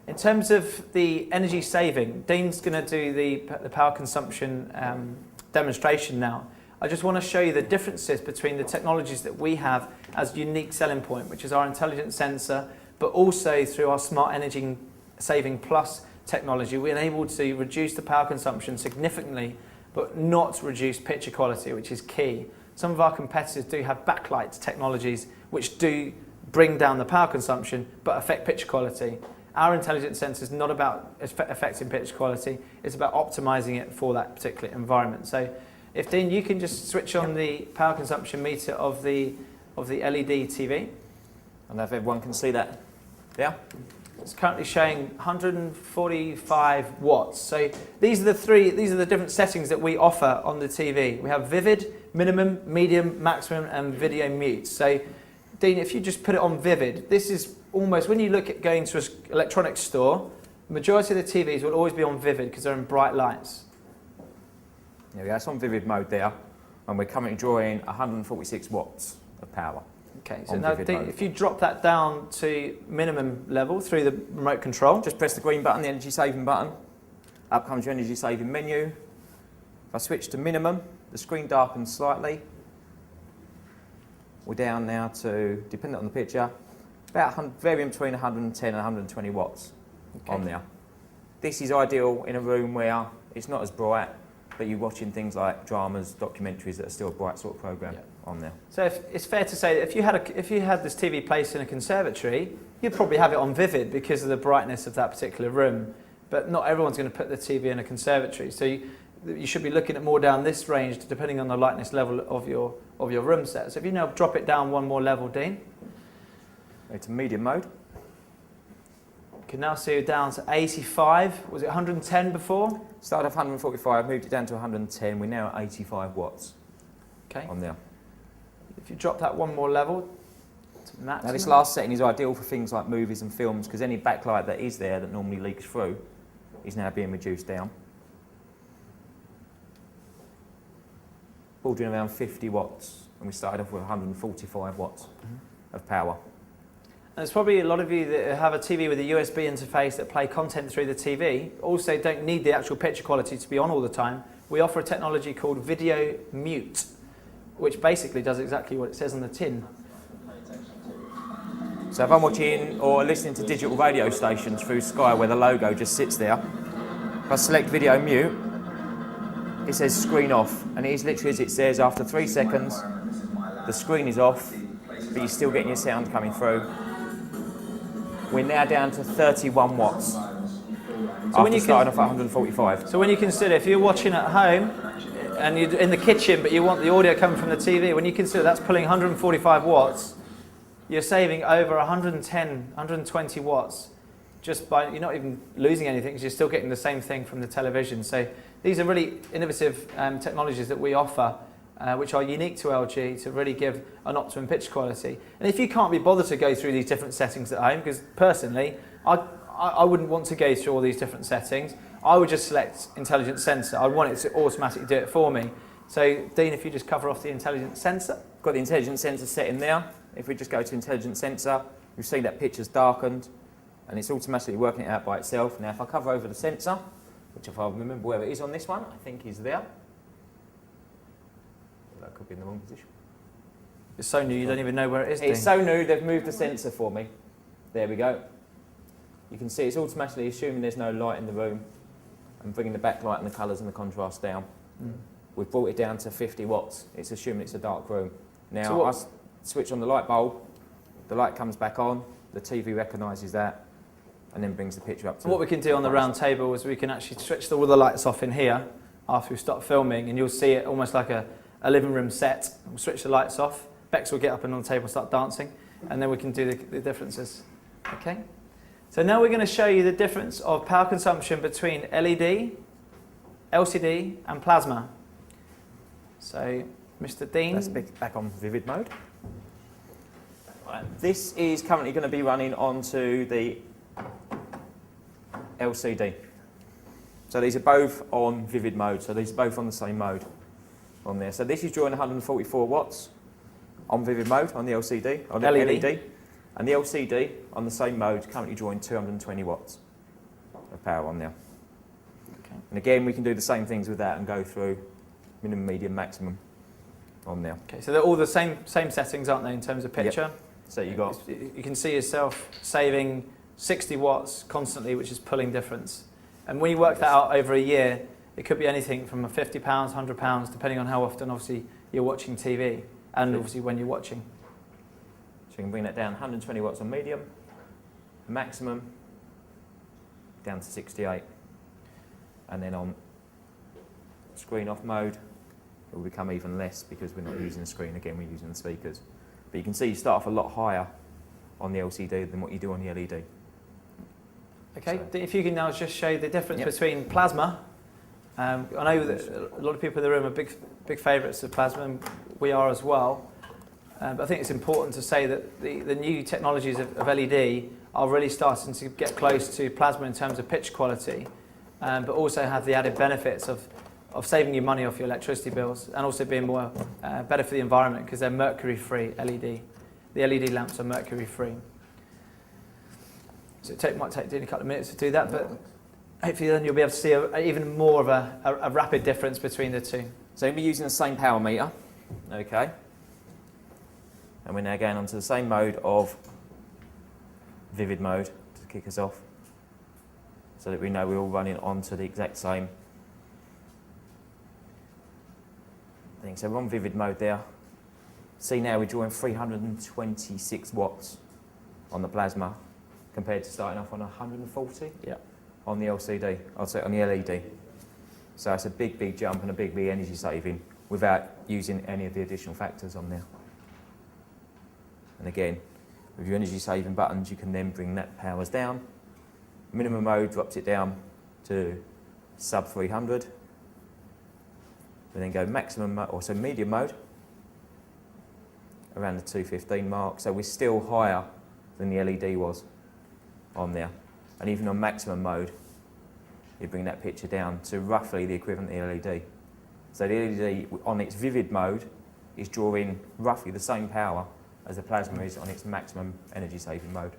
In terms of the energy saving, Dean's going to do the power consumption demonstration now. I just want to show you the differences between the technologies that we have as unique selling point, which is our intelligent sensor, but also through our smart energy saving plus technology, we're able to reduce the power consumption significantly, but not reduce picture quality, which is key. Some of our competitors do have backlight technologies which do bring down the power consumption, but affect picture quality. Our intelligent sensor is not about affecting picture quality, it's about optimizing it for that particular environment. So if Dean, you can just switch on the power consumption meter of the LED TV. I don't know if everyone can see that. Yeah? It's currently showing 145 watts. So these are the different settings that we offer on the TV. We have vivid, minimum, medium, maximum, and video mute. So Dean, if you just put it on vivid, this is almost, when you look at going to an electronics store, the majority of the TVs will always be on vivid because they're in bright lights. There we go, it's on vivid mode there, and we're currently drawing 146 watts of power. Okay, so now if you drop that down to minimum level through the remote control. Just press the green button, the energy saving button. Up comes your energy saving menu. If I switch to minimum, the screen darkens slightly. We're down now to, depending on the picture, about varying between 110 and 120 watts on there. This is ideal in a room where it's not as bright, but you're watching things like dramas, documentaries that are still a bright sort of program on there. So it's fair to say that if you had this TV placed in a conservatory, you'd probably have it on vivid because of the brightness of that particular room. But not everyone's going to put the TV in a conservatory. So you should be looking at more down this range depending on the lightness level of your room set. So if you now drop it down one more level, Dean. It's a medium mode. You can now see it down to 85. Was it 110 before? Started off 145, moved it down to 110. We're now at 85 watts on there. If you drop that one more level to maximum. Now this last setting is ideal for things like movies and films because any backlight that is there that normally leaks through is now being reduced down. Bordering around 50 watts, and we started off with 145 watts of power. And there's probably a lot of you that have a TV with a USB interface that play content through the TV, also don't need the actual picture quality to be on all the time. We offer a technology called video mute, which basically does exactly what it says on the tin. So if I'm watching or listening to digital radio stations through Sky where the logo just sits there, if I select video mute, it says screen off, and it is literally as it says, after 3 seconds, the screen is off, but you're still getting your sound coming through. We're now down to 31 watts. So when you started off at 145. So when you consider, if you're watching at home and you're in the kitchen but you want the audio coming from the TV, when you consider that's pulling 145 watts, you're saving over 110, 120 watts just by, you're not even losing anything because you're still getting the same thing from the television. So these are really innovative technologies that we offer, which are unique to LG to really give an optimum picture quality. And if you can't be bothered to go through these different settings at home, because personally, I wouldn't want to go through all these different settings, I would just select intelligent sensor. I want it to automatically do it for me. So Dean, if you just cover off the intelligent sensor. Got the intelligent sensor set in there. If we just go to intelligent sensor, you'll see that picture's darkened and it's automatically working it out by itself. Now if I cover over the sensor, which if I remember where it is on this one, I think is there. That could be in the wrong position. It's so new you don't even know where it is. It's so new they've moved the sensor for me. There we go. You can see it's automatically assuming there's no light in the room and bringing the backlight and the colours and the contrast down. We've brought it down to 50 watts. It's assuming it's a dark room. Now so I switch on the light bulb, the light comes back on, the TV recognises that and then brings the picture up to what we can do on the round table is we can actually switch all the lights off in here after we stop filming, and you'll see it almost like a living room set. We'll switch the lights off, Bex will get up and on the table and start dancing, and then we can do the differences. Okay? So now we're going to show you the difference of power consumption between LED, LCD and plasma. So, Mr. Dean. Let's back on vivid mode. This is currently going to be running onto the LCD. So these are both on vivid mode, so these are both on the same mode on there. So this is drawing 144 watts on vivid mode on the LCD, on the LED. And the LCD on the same mode currently drawing 220 watts. of power on there. Okay. And again, we can do the same things with that and go through minimum, medium, maximum on there. Okay, so they're all the same settings, aren't they, in terms of picture? Yep. So you got, you can see yourself saving 60 watts constantly, which is pulling difference. And when you work that out over a year, it could be anything from £50, £100, depending on how often, obviously, you're watching TV and obviously when you're watching. so you can bring that down 120 watts on medium, maximum down to 68. And then on screen off mode, it will become even less because we're not using the screen, again we're using the speakers. But you can see you start off a lot higher on the LCD than what you do on the LED. Okay, So. if you can now just show the difference between plasma. I know that a lot of people in the room are big favourites of plasma, and we are as well. But I think it's important to say that the new technologies of LED are really starting to get close to plasma in terms of pitch quality, but also have the added benefits of saving you money off your electricity bills and also being more better for the environment because they're mercury-free LED. The LED lamps are mercury-free. So it might take Dean a couple of minutes to do that, but hopefully then you'll be able to see even more of a rapid difference between the two. So we're using the same power meter, okay? And we're now going onto the same mode of vivid mode to kick us off, so that we know we're all running onto the exact same thing. So we're on vivid mode there. See now we're drawing 326 watts on the plasma compared to starting off on 140 on the LCD, I'll say on the LED. So it's a big jump and a big energy saving without using any of the additional factors on there. And again, with your energy saving buttons, you can then bring that powers down. Minimum mode drops it down to sub 300. We then go maximum mode, or so medium mode, around the 215 mark. So we're still higher than the LED was on there. And even on maximum mode, you bring that picture down to roughly the equivalent of the LED. So the LED on its vivid mode is drawing roughly the same power as the plasma is on its maximum energy saving mode.